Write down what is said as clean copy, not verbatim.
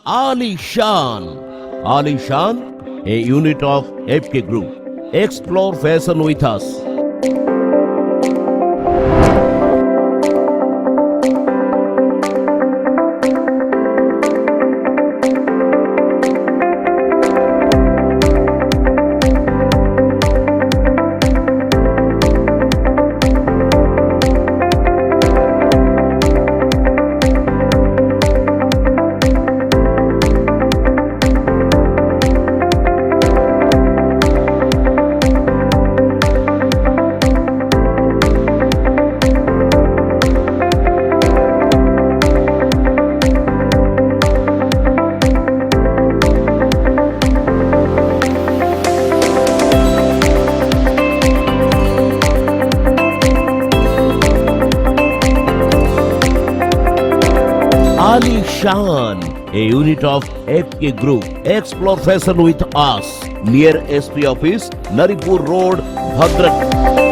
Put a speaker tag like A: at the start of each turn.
A: Alishan. Alishan, a unit of FK Group. Explore fashion with us. Alishan, a unit of FK Group. Explore fashion with us. Near SP office, Naripur Road, Bhadrak.